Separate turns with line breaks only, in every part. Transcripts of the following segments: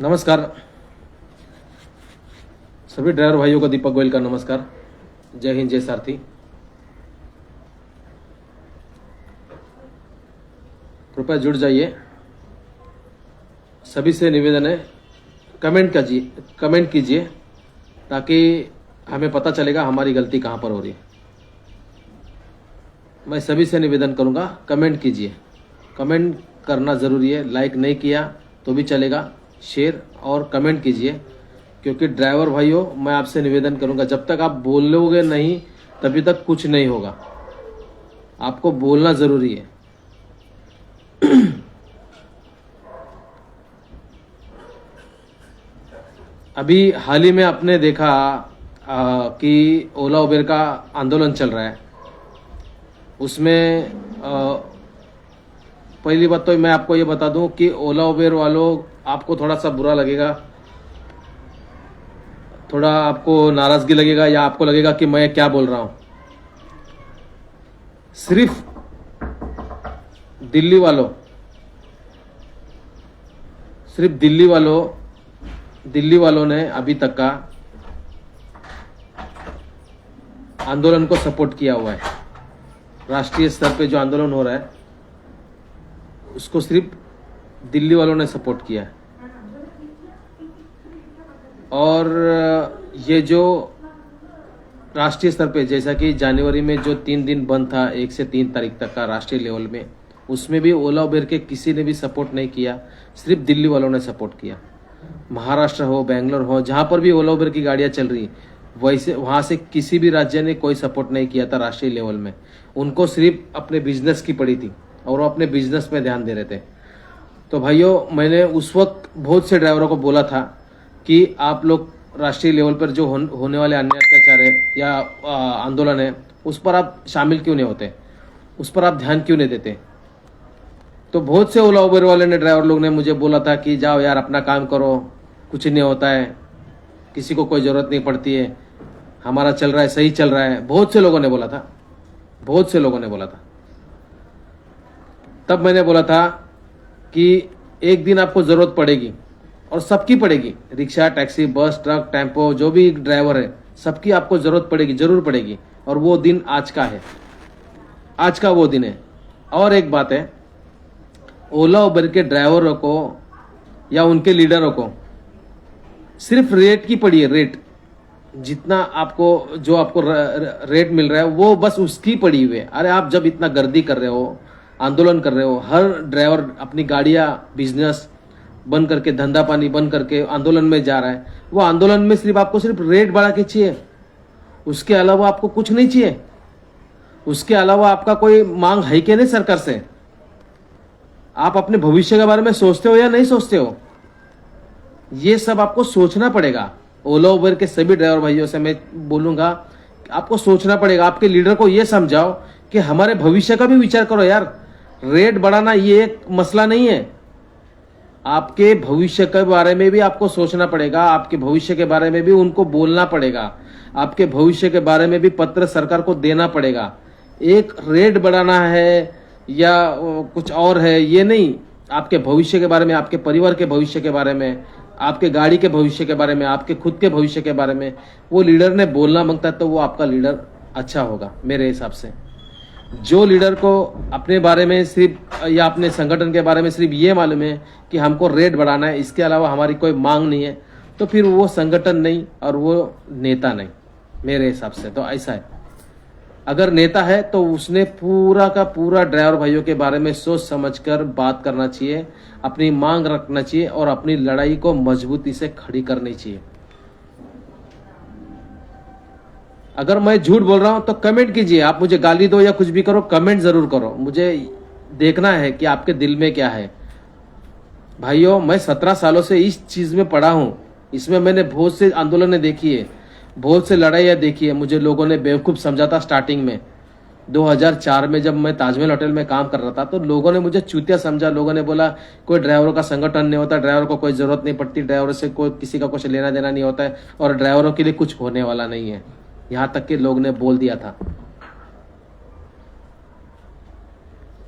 नमस्कार सभी ड्राइवर भाइयों को, दीपक गोयल का नमस्कार। जय हिंद, जय सारथी। कृपया जुड़ जाइए। सभी से निवेदन है, कमेंट कीजिए ताकि हमें पता चलेगा हमारी गलती कहाँ पर हो रही है। मैं सभी से निवेदन करूँगा, कमेंट कीजिए। कमेंट करना ज़रूरी है। लाइक नहीं किया तो भी चलेगा, शेयर और कमेंट कीजिए। क्योंकि ड्राइवर भाइयों, मैं आपसे निवेदन करूंगा, जब तक आप बोलोगे नहीं तभी तक कुछ नहीं होगा। आपको बोलना ज़रूरी है। अभी हाल ही में आपने देखा कि ओला उबेर का आंदोलन चल रहा है। उसमें पहली बात तो मैं आपको ये बता दूं कि ओला उबेर वालों, आपको थोड़ा सा बुरा लगेगा, थोड़ा आपको नाराज़गी लगेगा या आपको लगेगा कि मैं क्या बोल रहा हूं। सिर्फ दिल्ली वालों ने अभी तक का आंदोलन को सपोर्ट किया हुआ है। राष्ट्रीय स्तर पे जो आंदोलन हो रहा है उसको सिर्फ दिल्ली वालों ने सपोर्ट किया है। और ये जो राष्ट्रीय स्तर पे, जैसा कि जनवरी में जो 3 दिन बंद था, 1 से 3 तारीख तक का राष्ट्रीय लेवल में, उसमें भी ओला उबेर के किसी ने भी सपोर्ट नहीं किया, सिर्फ दिल्ली वालों ने सपोर्ट किया। महाराष्ट्र हो, बेंगलोर हो, जहाँ पर भी ओला उबेर की गाड़ियाँ चल रही, वैसे वहाँ से किसी भी राज्य ने कोई सपोर्ट नहीं किया था राष्ट्रीय लेवल में। उनको सिर्फ अपने बिजनेस की पड़ी थी और वो अपने बिजनेस में ध्यान दे रहे थे। तो भाइयों, मैंने उस वक्त बहुत से ड्राइवरों को बोला था कि आप लोग राष्ट्रीय लेवल पर जो होने वाले अन्य अत्याचार है या आंदोलन है, उस पर आप शामिल क्यों नहीं होते, उस पर आप ध्यान क्यों नहीं देते। तो बहुत से ओला उबेर वाले ने, ड्राइवर लोग ने मुझे बोला था कि जाओ यार, अपना काम करो, कुछ नहीं होता है, किसी को कोई ज़रूरत नहीं पड़ती है, हमारा चल रहा है, सही चल रहा है। बहुत से लोगों ने बोला था। तब मैंने बोला था कि एक दिन आपको ज़रूरत पड़ेगी, और सबकी पड़ेगी। रिक्शा, टैक्सी, बस, ट्रक, टेम्पो, जो भी ड्राइवर है, सबकी आपको ज़रूरत पड़ेगी, ज़रूर पड़ेगी। और वो दिन आज का है, आज का वो दिन है। और एक बात है, ओला उबर के ड्राइवरों को या उनके लीडरों को सिर्फ रेट की पड़ी है। रेट जितना आपको, जो आपको रेट मिल रहा है, वो बस उसकी पड़ी हुई है। अरे आप जब इतना गर्दी कर रहे हो, आंदोलन कर रहे हो, हर ड्राइवर अपनी गाड़ियां, बिजनेस बंद करके, धंधा पानी बंद करके आंदोलन में जा रहा है, वो आंदोलन में सिर्फ आपको सिर्फ रेट बढ़ा के चाहिए, उसके अलावा आपको कुछ नहीं चाहिए। उसके अलावा आपका कोई मांग है कि नहीं सरकार से? आप अपने भविष्य के बारे में सोचते हो या नहीं सोचते हो? ये सब आपको सोचना पड़ेगा। ओला उबर के सभी ड्राइवर भाइयों से मैं बोलूंगा, आपको सोचना पड़ेगा। आपके लीडर को ये समझाओ कि हमारे भविष्य का भी विचार करो यार। रेट बढ़ाना ये एक मसला नहीं है। आपके भविष्य के बारे में भी आपको सोचना पड़ेगा, आपके भविष्य के बारे में भी उनको बोलना पड़ेगा, आपके भविष्य के बारे में भी पत्र सरकार को देना पड़ेगा। एक रेट बढ़ाना है या कुछ और है, ये नहीं। आपके भविष्य के बारे में, आपके परिवार के भविष्य के बारे में, आपके गाड़ी के भविष्य के बारे में, आपके खुद के भविष्य के बारे में वो लीडर ने बोलना मांगता है, तो वो आपका लीडर अच्छा होगा मेरे हिसाब से। जो लीडर को अपने बारे में सिर्फ, या अपने संगठन के बारे में सिर्फ ये मालूम है कि हमको रेट बढ़ाना है, इसके अलावा हमारी कोई मांग नहीं है, तो फिर वो संगठन नहीं और वो नेता नहीं मेरे हिसाब से। तो ऐसा है, अगर नेता है तो उसने पूरा का पूरा ड्राइवर भाइयों के बारे में सोच समझकर बात करना चाहिए, अपनी मांग रखना चाहिए और अपनी लड़ाई को मजबूती से खड़ी करनी चाहिए। अगर मैं झूठ बोल रहा हूं तो कमेंट कीजिए, आप मुझे गाली दो या कुछ भी करो, कमेंट जरूर करो। मुझे देखना है कि आपके दिल में क्या है। भाइयों, मैं 17 सालों से इस चीज में पड़ा हूं। इसमें मैंने बहुत से आंदोलनें देखी है, बहुत से लड़ाइयाँ देखी है। मुझे लोगों ने बेवकूफ़ समझा था स्टार्टिंग में। 2004 में जब मैं ताजमहल होटल में काम कर रहा था तो लोगों ने मुझे चूतिया समझा। लोगों ने बोला कोई ड्राइवरों का संगठन नहीं होता, ड्राइवर को कोई ज़रूरत नहीं पड़ती, ड्राइवर से कोई किसी का कुछ लेना देना नहीं होता है और ड्राइवरों के लिए कुछ होने वाला नहीं है। यहाँ तक कि लोग ने बोल दिया था।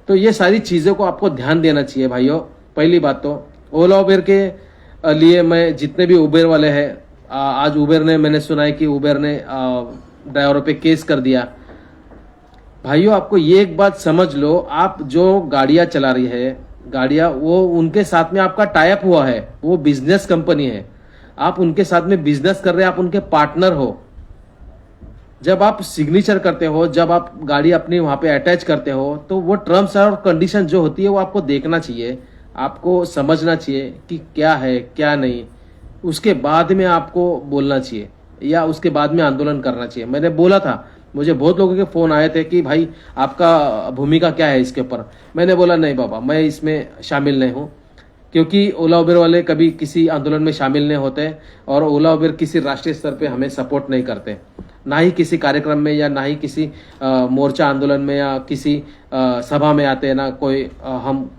तो ये सारी चीज़ों को आपको ध्यान देना चाहिए भाइयों। पहली बात तो ओला उबेर के लिए मैं जितने भी उबेर वाले हैं, आज उबेर ने, मैंने सुना है कि उबेर ने ड्राइवरों पे केस कर दिया। भाइयों आपको ये एक बात समझ लो, आप जो गाड़ियां चला रही है, गाड़ियां वो उनके साथ में आपका टाई अप हुआ है, वो बिजनेस कंपनी है, आप उनके साथ में बिजनेस कर रहे हैं, आप उनके पार्टनर हो। जब आप सिग्नेचर करते हो, जब आप गाड़ी अपनी वहां पे अटैच करते हो, तो वो टर्म्स और कंडीशन जो होती है वो आपको देखना चाहिए, आपको समझना चाहिए कि क्या है क्या नहीं। उसके बाद में आपको बोलना चाहिए या उसके बाद में आंदोलन करना चाहिए। मैंने बोला था, मुझे बहुत लोगों के फोन आए थे कि भाई आपका भूमिका क्या है इसके ऊपर। मैंने बोला नहीं बाबा, मैं इसमें शामिल नहीं हूँ, क्योंकि ओला उबेर वाले कभी किसी आंदोलन में शामिल नहीं होते और ओला उबेर किसी राष्ट्रीय स्तर पे हमें सपोर्ट नहीं करते, ना ही किसी कार्यक्रम में या ना ही किसी मोर्चा आंदोलन में या किसी सभा में आते, ना कोई हम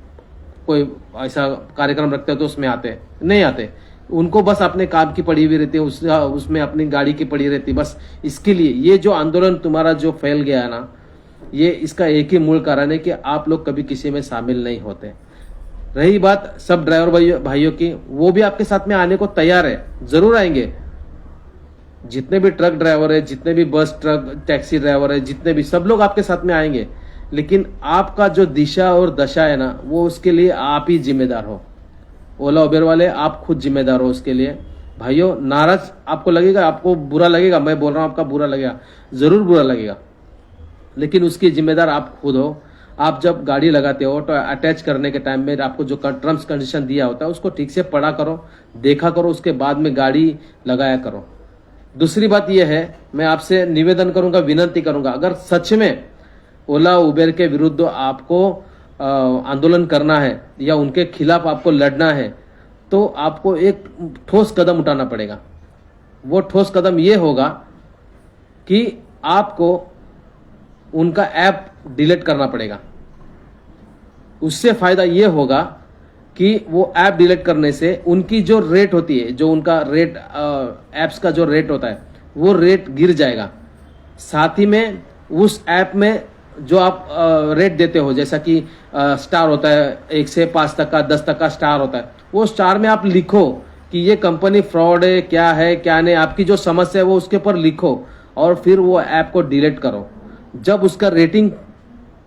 कोई ऐसा कार्यक्रम रखते हैं तो उसमें आते नहीं आते। उनको बस अपने काम की पड़ी हुई रहती है, उसमें अपनी गाड़ी की पड़ी रहती, बस इसके लिए। ये जो आंदोलन तुम्हारा जो फैल गया है ना, ये इसका एक ही मूल कारण है कि आप लोग कभी किसी में शामिल नहीं होते। रही बात सब ड्राइवर भाइयों की, वो भी आपके साथ में आने को तैयार है, जरूर आएंगे। जितने भी ट्रक ड्राइवर है, जितने भी बस ट्रक टैक्सी ड्राइवर है, जितने भी, सब लोग आपके साथ में आएंगे। लेकिन आपका जो दिशा और दशा है ना, वो उसके लिए आप ही जिम्मेदार हो। ओला उबेर वाले आप खुद जिम्मेदार हो उसके लिए। भाइयों नाराज आपको लगेगा, आपको बुरा लगेगा, मैं बोल रहा हूं आपका बुरा लगेगा, जरूर बुरा लगेगा, लेकिन उसकी जिम्मेदार आप खुद हो। आप जब गाड़ी लगाते हो तो अटैच करने के टाइम में आपको जो टर्म्स कंडीशन दिया होता है उसको ठीक से पढ़ा करो, देखा करो, उसके बाद में गाड़ी लगाया करो। दूसरी बात यह है, मैं आपसे निवेदन करूंगा, विनती करूंगा, अगर सच में ओला उबेर के विरुद्ध आपको आंदोलन करना है या उनके खिलाफ आपको लड़ना है, तो आपको एक ठोस कदम उठाना पड़ेगा। वो ठोस कदम ये होगा कि आपको उनका ऐप डिलीट करना पड़ेगा। उससे फायदा ये होगा कि वो ऐप डिलीट करने से उनकी जो रेट होती है, जो उनका रेट ऐप्स का जो रेट होता है, वो रेट गिर जाएगा। साथ ही में उस ऐप में जो आप रेट देते हो, जैसा कि स्टार होता है 1 से 5 तक का, 10 तक का स्टार होता है, वो स्टार में आप लिखो कि ये कंपनी फ्रॉड है क्या नहीं, आपकी जो समस्या है वो उसके ऊपर लिखो और फिर वो ऐप को डिलीट करो। जब उसका रेटिंग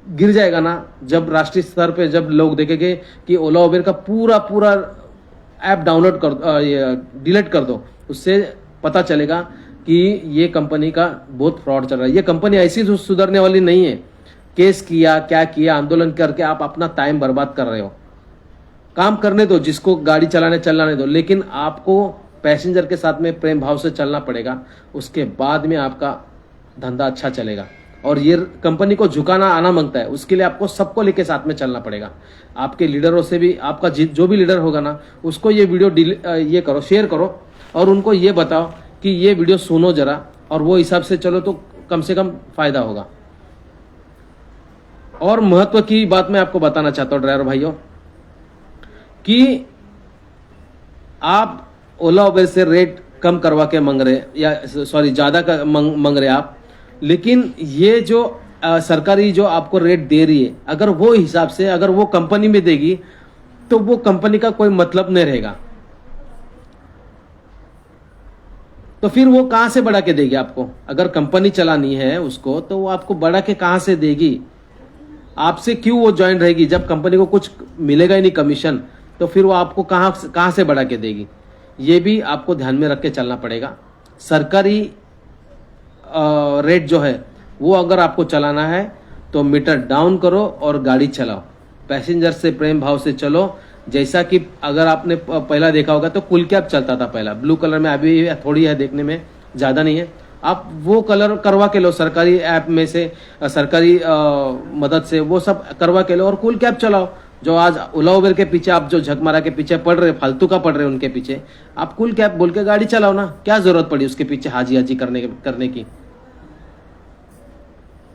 गिर जाएगा ना, जब राष्ट्रीय स्तर पे जब लोग देखेंगे कि ओला उबेर का पूरा ऐप डाउनलोड कर डिलीट कर दो, उससे पता चलेगा कि ये कंपनी का बहुत फ्रॉड चल रहा है। ये कंपनी ऐसी सुधरने वाली नहीं है। केस किया, क्या किया, आंदोलन करके आप अपना टाइम बर्बाद कर रहे हो। काम करने दो, जिसको गाड़ी चलाने दो, लेकिन आपको पैसेंजर के साथ में प्रेम भाव से चलना पड़ेगा। उसके बाद में आपका धंधा अच्छा चलेगा। और ये कंपनी को झुकाना आना मांगता है, उसके लिए आपको सबको लेके साथ में चलना पड़ेगा। आपके लीडरों से भी, आपका जो भी लीडर होगा ना, उसको ये वीडियो ये करो, शेयर करो और उनको ये बताओ कि ये वीडियो सुनो जरा, और वो हिसाब से चलो तो कम से कम फायदा होगा। और महत्व की बात मैं आपको बताना चाहता हूं ड्राइवर भाइयों, कि आप ओला उबेर से रेट कम करवा के मांग रहे, या सॉरी ज्यादा मांग रहे आप, लेकिन ये जो सरकारी जो आपको रेट दे रही है, अगर वो हिसाब से अगर वो कंपनी में देगी तो वो कंपनी का कोई मतलब नहीं रहेगा। तो फिर वो कहां से बढ़ा के देगी आपको? अगर कंपनी चलानी है उसको, तो वो आपको बढ़ा के कहां से देगी? आपसे क्यों वो ज्वाइन रहेगी? जब कंपनी को कुछ मिलेगा ही नहीं कमीशन, तो फिर वो आपको कहां से बढ़ा के देगी? ये भी आपको ध्यान में रख के चलना पड़ेगा। सरकारी रेट जो है वो अगर आपको चलाना है तो मीटर डाउन करो और गाड़ी चलाओ, पैसेंजर से प्रेम भाव से चलो। जैसा कि अगर आपने पहला देखा होगा तो कुल कैब चलता था पहला, ब्लू कलर में, अभी थोड़ी है देखने में, ज्यादा नहीं है। आप वो कलर करवा के लो सरकारी ऐप में से, सरकारी मदद से वो सब करवा के लो और कूल कैब चलाओ। जो आज ओला उबेर के पीछे आप जो झकमारा के पीछे पड़ रहे, फालतू का पड़ रहे उनके पीछे, आप कूल कैब बोल के गाड़ी चलाओ ना। क्या जरूरत पड़ी उसके पीछे हाजी करने की?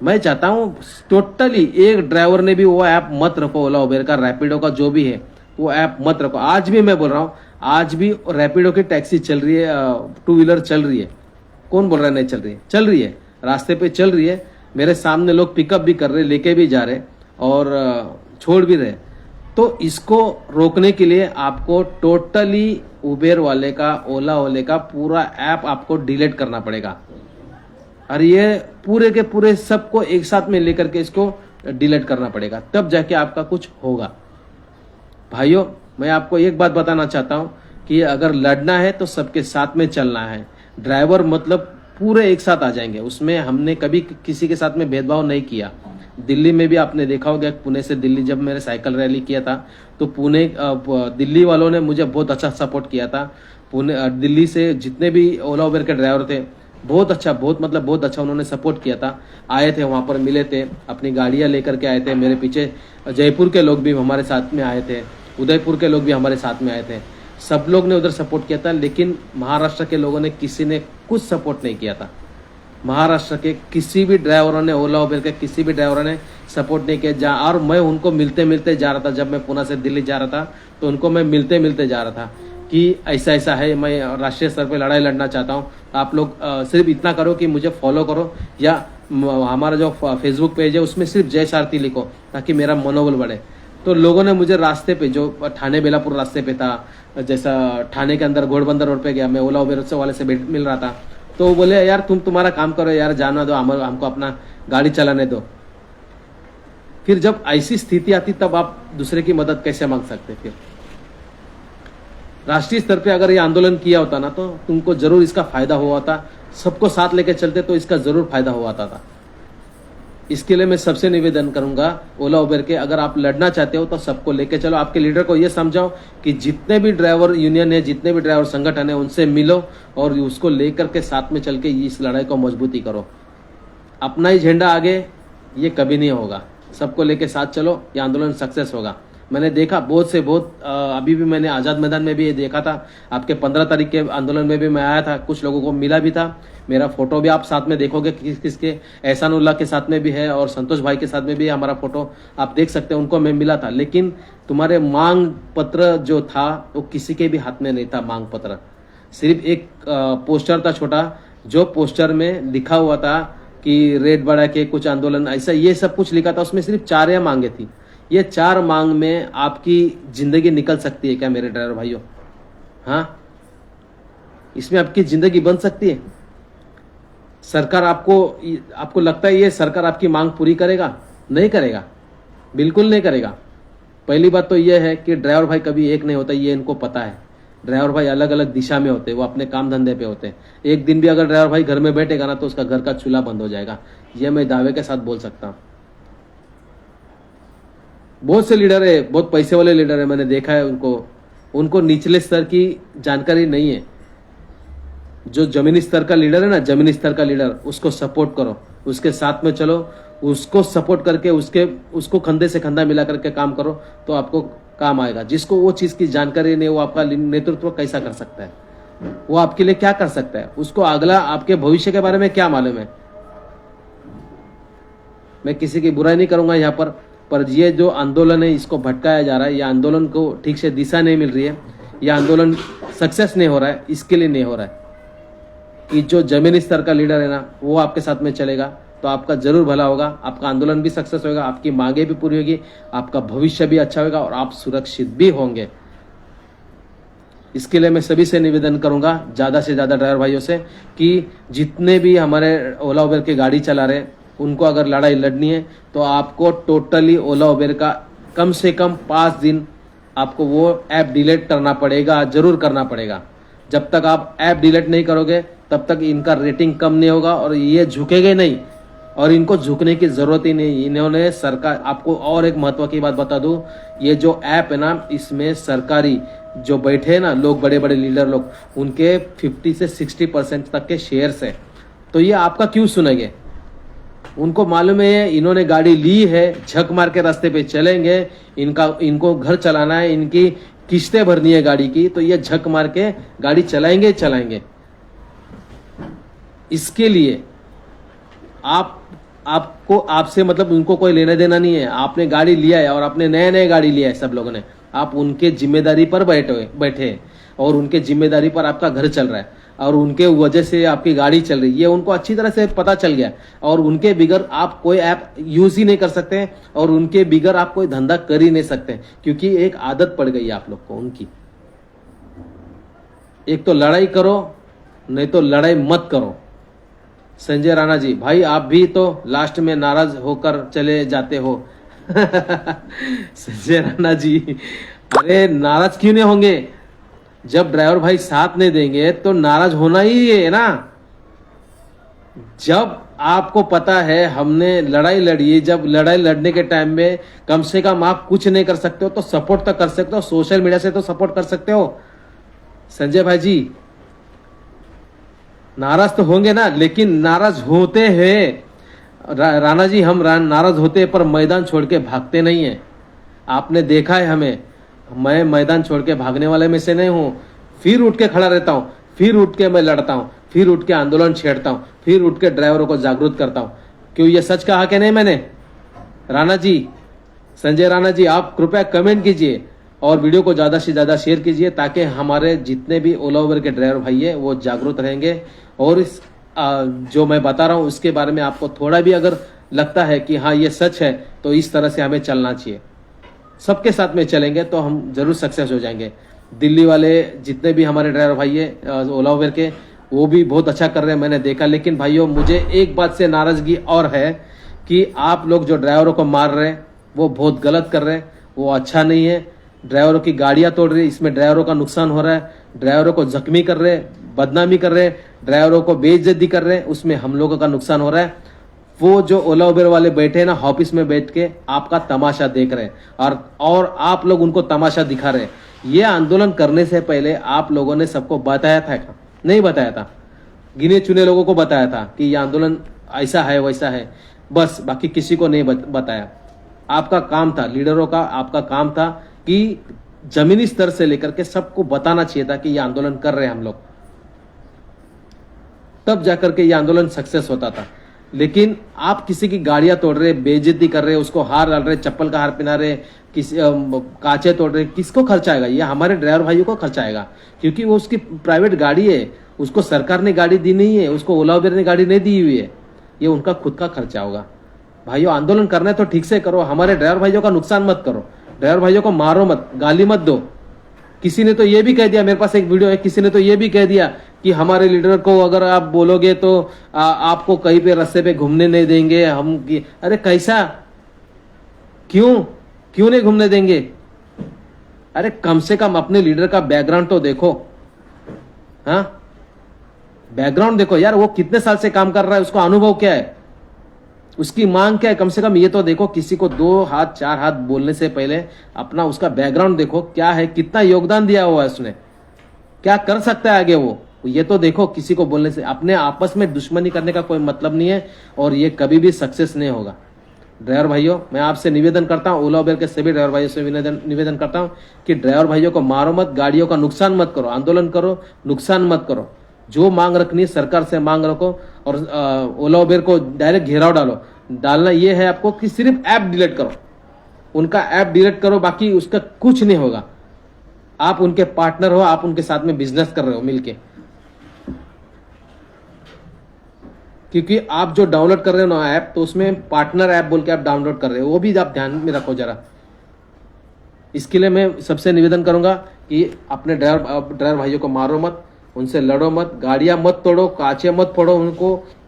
मैं चाहता हूं टोटली एक ड्राइवर ने भी वो ऐप मत रखो, ओला उबेर का, रैपिडो का जो भी है वो ऐप मत रखो। आज भी मैं बोल रहा हूं, आज भी रैपिडो की टैक्सी चल रही है, 2 व्हीलर चल रही है। कौन बोल रहा है नहीं चल रही है? चल रही है, रास्ते पे चल रही है। मेरे सामने लोग पिकअप भी कर रहे, लेके भी जा रहे और छोड़ भी रहे। तो इसको रोकने के लिए आपको टोटली उबेर वाले का, ओला वाले का पूरा ऐप आपको डिलीट करना पड़ेगा। और ये पूरे के पूरे सबको एक साथ में लेकर के इसको डिलीट करना पड़ेगा, तब जाके आपका कुछ होगा। भाइयों, मैं आपको एक बात बताना चाहता हूं कि अगर लड़ना है तो सबके साथ में चलना है। ड्राइवर मतलब पूरे एक साथ आ जाएंगे, उसमें हमने कभी किसी के साथ में भेदभाव नहीं किया। दिल्ली में भी आपने देखा होगा, पुणे से दिल्ली जब मैंने साइकिल रैली किया था तो दिल्ली वालों ने मुझे बहुत अच्छा सपोर्ट किया था। दिल्ली से जितने भी ओला उबेर के ड्राइवर थे, बहुत अच्छा, बहुत अच्छा उन्होंने सपोर्ट किया था। आए थे, वहां पर मिले थे, अपनी गाड़ियां लेकर के आए थे। मेरे पीछे जयपुर के लोग भी हमारे साथ में आए थे, उदयपुर के लोग भी हमारे साथ में आए थे। सब लोग ने उधर सपोर्ट किया था, लेकिन महाराष्ट्र के लोगों ने किसी ने कुछ सपोर्ट नहीं किया था। महाराष्ट्र के किसी भी ड्राइवरों ने, ओला उबेर के किसी भी ड्राइवरों ने सपोर्ट नहीं किया। और मैं उनको मिलते मिलते जा रहा था, जब मैं पुणे से दिल्ली जा रहा था तो उनको मैं मिलते मिलते जा रहा था कि ऐसा ऐसा है, मैं राष्ट्रीय स्तर पे लड़ाई लड़ना चाहता हूँ। आप लोग सिर्फ इतना करो कि मुझे फॉलो करो, या हमारा जो फेसबुक पेज है उसमें सिर्फ जय सारथी लिखो, ताकि मेरा मनोबल बढ़े। तो लोगों ने मुझे रास्ते पे, जो ठाणे बेलापुर रास्ते पे था, जैसा ठाणे के अंदर घोड़बंदर रोड पे गया, मैं ओला उबेर वाले से मिल रहा था, तो वो बोले यार तुम्हारा काम करो यार, जाना दो, हमको अपना गाड़ी चलाने दो। फिर जब ऐसी स्थिति आती तब आप दूसरे की मदद कैसे मांग सकते? फिर राष्ट्रीय स्तर पे अगर ये आंदोलन किया होता ना, तो तुमको जरूर इसका फायदा हुआ था। सबको साथ लेके चलते तो इसका जरूर फायदा हुआ था। इसके लिए मैं सबसे निवेदन करूंगा, ओला उबेर के, अगर आप लड़ना चाहते हो तो सबको लेके चलो। आपके लीडर को ये समझाओ कि जितने भी ड्राइवर यूनियन है, जितने भी ड्राइवर संगठन है, उनसे मिलो और उसको लेकर के साथ में चल के इस लड़ाई को मजबूती करो। अपना ही झंडा आगे ये कभी नहीं होगा। सबको लेके साथ चलो, ये आंदोलन सक्सेस होगा। मैंने देखा बहुत से बहुत, अभी भी मैंने आज़ाद मैदान में भी ये देखा था, आपके 15 तारीख के आंदोलन में भी मैं आया था, कुछ लोगों को मिला भी था। मेरा फोटो भी आप साथ में देखोगे, किसके, एहसानुल्लाह के साथ में भी है और संतोष भाई के साथ में भी है हमारा फोटो, आप देख सकते हैं, उनको मैं मिला था। लेकिन तुम्हारे मांग पत्र जो था वो किसी के भी हाथ में नहीं था। मांग पत्र सिर्फ एक पोस्टर था छोटा, जो पोस्टर में लिखा हुआ था कि रेट बढ़ा के कुछ आंदोलन, ऐसा ये सब कुछ लिखा था। उसमें सिर्फ 4 मांगे थी। ये 4 मांग में आपकी जिंदगी निकल सकती है क्या मेरे ड्राइवर भाइयों? हाँ, इसमें आपकी जिंदगी बन सकती है? सरकार आपको लगता है ये सरकार आपकी मांग पूरी करेगा? नहीं करेगा, बिल्कुल नहीं करेगा। पहली बात तो ये है कि ड्राइवर भाई कभी एक नहीं होता, ये इनको पता है। ड्राइवर भाई अलग अलग दिशा में होते हैं, वो अपने काम धंधे पे होते हैं। एक दिन भी अगर ड्राइवर भाई घर में बैठेगा ना, तो उसका घर का चूल्हा बंद हो जाएगा, ये मैं दावे के साथ बोल सकता हूँ। बहुत से लीडर है, बहुत पैसे वाले लीडर है, मैंने देखा है उनको निचले स्तर की जानकारी नहीं है। जो जमीनी स्तर का लीडर है ना, जमीनी स्तर का लीडर, उसको सपोर्ट करो, उसके साथ में चलो, उसको सपोर्ट करके उसको कंधे से कंधा मिला करके काम करो, तो आपको काम आएगा। जिसको वो चीज की जानकारी नहीं, वो आपका नेतृत्व कैसा कर सकता है? वो आपके लिए क्या कर सकता है? उसको अगला आपके भविष्य के बारे में क्या मालूम है? मैं किसी की बुराई नहीं करूंगा यहाँ पर ये जो आंदोलन है, इसको भटकाया जा रहा है। ये आंदोलन को ठीक से दिशा नहीं मिल रही है, ये आंदोलन सक्सेस नहीं हो रहा है। इसके लिए नहीं हो रहा है कि जो जमीनी स्तर का लीडर है ना, वो आपके साथ में चलेगा तो आपका जरूर भला होगा, आपका आंदोलन भी सक्सेस होगा, आपकी मांगे भी पूरी होगी, आपका भविष्य भी अच्छा होगा और आप सुरक्षित भी होंगे। इसके लिए मैं सभी से निवेदन करूंगा, ज्यादा से ज्यादा ड्राइवर भाइयों से, कि जितने भी हमारे ओला उबेर की गाड़ी चला रहे, उनको अगर लड़ाई लड़नी है तो आपको टोटली ओला उबेर का कम से कम 5 दिन आपको वो ऐप डिलीट करना पड़ेगा, जरूर करना पड़ेगा। जब तक आप ऐप डिलीट नहीं करोगे तब तक इनका रेटिंग कम नहीं होगा और ये झुकेंगे नहीं, और इनको झुकने की जरूरत ही नहीं। इन्होंने सरकार, आपको और एक महत्व की बात बता दूं, ये जो ऐप है ना, इसमें सरकारी जो बैठे हैं ना लोग, बड़े बड़े लीडर लोग, उनके 50 से 60% तक के शेयर्स है। तो ये आपका क्यों सुनेंगे? उनको मालूम है इन्होंने गाड़ी ली है, झक मार के रास्ते पे चलेंगे, इनको घर चलाना है, इनकी किस्तें भरनी है गाड़ी की, तो ये झक मार के गाड़ी चलाएंगे। इसके लिए आपसे मतलब उनको कोई लेना देना नहीं है। आपने गाड़ी लिया है और आपने नए गाड़ी लिया है, सब लोगों ने, आप उनके जिम्मेदारी पर बैठे और उनके जिम्मेदारी पर आपका घर चल रहा है। और उनके वजह से आपकी गाड़ी चल रही है, ये उनको अच्छी तरह से पता चल गया। और उनके बिगर आप कोई ऐप यूज ही नहीं कर सकते और उनके बिगर आप कोई धंधा कर ही नहीं सकते, क्योंकि एक आदत पड़ गई है आप लोग को उनकी। एक तो लड़ाई करो, नहीं तो लड़ाई मत करो। संजय राणा जी भाई, आप भी तो लास्ट में नाराज होकर चले जाते हो। संजय राणा जी, अरे नाराज क्यों नहीं होंगे? जब ड्राइवर भाई साथ नहीं देंगे तो नाराज होना ही है ना। जब आपको पता है हमने लड़ाई लड़ी है, जब लड़ाई लड़ने के टाइम में कम से कम आप कुछ नहीं कर सकते हो तो सपोर्ट तो कर सकते हो, सोशल मीडिया से तो सपोर्ट कर सकते हो। संजय भाई जी, नाराज तो होंगे ना, लेकिन नाराज होते हैं राणा जी, हम नाराज होते हैं पर मैदान छोड़ के भागते नहीं है। आपने देखा है हमें, मैं मैदान छोड़ के भागने वाले में से नहीं हूं। फिर उठ के खड़ा रहता हूं, फिर उठ के मैं लड़ता हूं, फिर उठ के आंदोलन छेड़ता हूं, फिर उठ के ड्राइवरों को जागरूक करता हूं। क्यों, ये सच कहा कि नहीं मैंने? राणा जी, संजय राणा जी, आप कृपया कमेंट कीजिए और वीडियो को ज्यादा से ज्यादा शेयर कीजिए, ताकि हमारे जितने भी ओला उबर के ड्राइवर भाई है वो जागरूक रहेंगे। और इस जो मैं बता रहा हूं उसके बारे में आपको थोड़ा भी अगर लगता है कि हाँ ये सच है, तो इस तरह से हमें चलना चाहिए। सबके साथ में चलेंगे तो हम जरूर सक्सेस हो जाएंगे। दिल्ली वाले जितने भी हमारे ड्राइवर भाई है ओला उबर के, वो भी बहुत अच्छा कर रहे हैं, मैंने देखा। लेकिन भाइयों, मुझे एक बात से नाराजगी और है कि आप लोग जो ड्राइवरों को मार रहे हैं वो बहुत गलत कर रहे हैं, वो अच्छा नहीं है। ड्राइवरों की गाड़ियां तोड़ रही है, इसमें ड्राइवरों का नुकसान हो रहा है, ड्राइवरों को जख्मी कर रहे हैं, बदनामी कर रहे हैं, ड्राइवरों को बेइज्जती कर रहे हैं, उसमें हम लोगों का नुकसान हो रहा है। वो जो ओला उबर वाले बैठे हैं ना ऑफिस में बैठ के आपका तमाशा देख रहे हैं और आप लोग उनको तमाशा दिखा रहे हैं। ये आंदोलन करने से पहले आप लोगों ने सबको बताया था क्या? नहीं बताया था। गिने चुने लोगों को बताया था कि ये आंदोलन ऐसा है वैसा है, बस, बाकी किसी को नहीं बताया। आपका काम था, लीडरों का आपका काम था कि जमीनी स्तर से लेकर के सबको बताना चाहिए था कि ये आंदोलन कर रहे हैं हम लोग, तब जाकर के ये आंदोलन सक्सेस होता था। लेकिन आप किसी की गाड़ियां तोड़ रहे, बेइज्जती कर रहे, उसको हार डाल रहे, चप्पल का हार पहना रहे, किसी कांचे तोड़ रहे, किसको खर्चा आएगा? ये हमारे ड्राइवर भाइयों को खर्चा आएगा, क्योंकि वो उसकी प्राइवेट गाड़ी है, उसको सरकार ने गाड़ी दी नहीं है, उसको ओला उबर ने गाड़ी नहीं दी हुई है, ये उनका खुद का खर्चा होगा। भाइयों, आंदोलन करना है तो ठीक से करो, हमारे ड्राइवर भाइयों का नुकसान मत करो, ड्राइवर भाइयों को मारो मत, गाली मत दो। किसी ने तो ये भी कह दिया, मेरे पास एक वीडियो है, किसी ने तो ये भी कह दिया कि हमारे लीडर को अगर आप बोलोगे तो आपको कहीं पे रास्ते पे घूमने नहीं देंगे हम। अरे कैसा, क्यों नहीं घूमने देंगे? अरे कम से कम अपने लीडर का बैकग्राउंड तो देखो। हाँ, बैकग्राउंड देखो यार, वो कितने साल से काम कर रहा है, उसको अनुभव क्या है, उसकी मांग क्या है, कम से कम ये तो देखो। किसी को 2 हाथ 4 हाथ बोलने से पहले अपना उसका बैकग्राउंड देखो, क्या है, कितना योगदान दिया हुआ है उसने, क्या कर सकता है आगे वो, ये तो देखो। किसी को बोलने से, अपने आपस में दुश्मनी करने का कोई मतलब नहीं है और ये कभी भी सक्सेस नहीं होगा। ड्राइवर भाइयों, मैं आपसे निवेदन करता हूँ, ओला उबर के सभी ड्राइवर भाइयों से निवेदन करता हूँ कि ड्राइवर भाइयों को मारो मत, गाड़ियों का नुकसान मत करो, आंदोलन करो, नुकसान मत करो। जो मांग रखनी है सरकार से मांग रखो और ओला उबर को डायरेक्ट घेराव डालना ये है आपको कि सिर्फ ऐप डिलीट करो, उनका ऐप डिलीट करो, बाकी उसका कुछ नहीं होगा। आप उनके पार्टनर हो, आप उनके साथ में बिजनेस कर रहे हो मिलके, क्योंकि आप जो डाउनलोड कर रहे हो ना ऐप, तो उसमें पार्टनर ऐप बोल के आप डाउनलोड कर रहे हो, वो भी आप ध्यान में रखो जरा। इसके लिए मैं सबसे निवेदन करूंगा कि अपने ड्राइवर भाइयों को मारो मत, उनसे लड़ो मत, गाड़ियां मत तोड़ो, कांचे मत फोड़ो,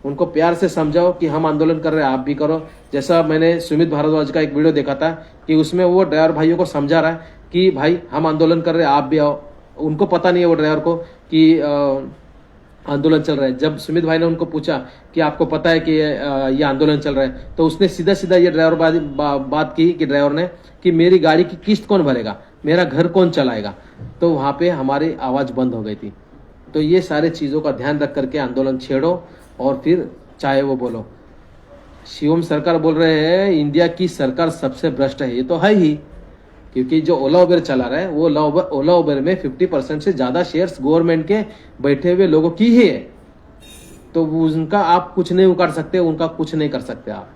उनको प्यार से समझाओ कि हम आंदोलन कर रहे हैं, आप भी करो। जैसा मैंने सुमित भारद्वाज का एक वीडियो देखा था कि उसमें वो ड्राइवर भाइयों को समझा रहा है कि भाई हम आंदोलन कर रहे हैं, आप भी आओ। उनको पता नहीं है वो ड्राइवर को कि आंदोलन चल रहा है। जब सुमित भाई ने उनको पूछा कि आपको पता है कि ये आंदोलन चल रहा है, तो उसने सीधा सीधा ये ड्राइवर बात की कि ड्राइवर ने कि मेरी गाड़ी की किस्त कौन भरेगा, मेरा घर कौन चलाएगा। तो वहां पे हमारी आवाज बंद हो गई थी। तो ये सारे चीजों का ध्यान रख करके आंदोलन छेड़ो और फिर चाहे वो बोलो। शिवम सरकार बोल रहे हैं इंडिया की सरकार सबसे भ्रष्ट है, ये तो है ही, क्योंकि जो ओला उबर चला रहा है वो ओला उबर में 50% से ज्यादा शेयर्स गवर्नमेंट के बैठे हुए लोगों की ही है। तो उनका आप कुछ नहीं उखाड़ सकते, उनका कुछ नहीं कर सकते आप,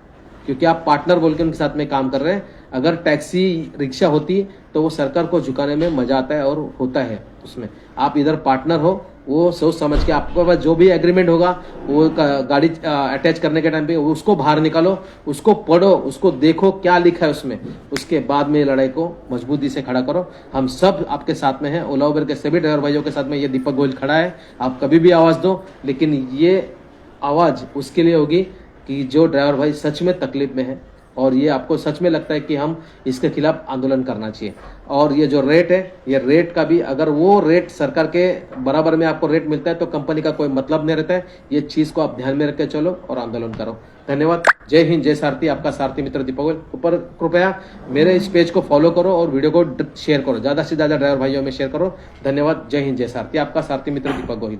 क्योंकि आप पार्टनर बोल के उनके साथ में काम कर रहे हैं। अगर टैक्सी रिक्शा होती तो वो सरकार को झुकाने में मजा आता है और होता है उसमें। आप इधर पार्टनर हो वो सोच समझ के आपके पास जो भी एग्रीमेंट होगा वो गाड़ी अटैच करने के टाइम पे उसको बाहर निकालो, उसको पढ़ो, उसको देखो क्या लिखा है उसमें, उसके बाद में लड़ाई को मजबूती से खड़ा करो। हम सब आपके साथ में हैं। ओला उबर के सभी ड्राइवर भाइयों के साथ में ये दीपक गोयल खड़ा है। आप कभी भी आवाज दो, लेकिन ये आवाज उसके लिए होगी कि जो ड्राइवर भाई सच में तकलीफ में है और ये आपको सच में लगता है कि हम इसके खिलाफ आंदोलन करना चाहिए। और ये जो रेट है, ये रेट का भी अगर वो रेट सरकार के बराबर में आपको रेट मिलता है तो कंपनी का कोई मतलब नहीं रहता है। ये चीज को आप ध्यान में रख के चलो और आंदोलन करो। धन्यवाद। जय हिंद, जय सारथी। आपका सारथी मित्र दीपक गोयल। ऊपर कृपया मेरे इस पेज को फॉलो करो और वीडियो को शेयर करो, ज्यादा से ज्यादा ड्राइवर भाइयों में शेयर करो। धन्यवाद। जय हिंद, जय सारथी। आपका सारथी मित्र दीपक गोयल।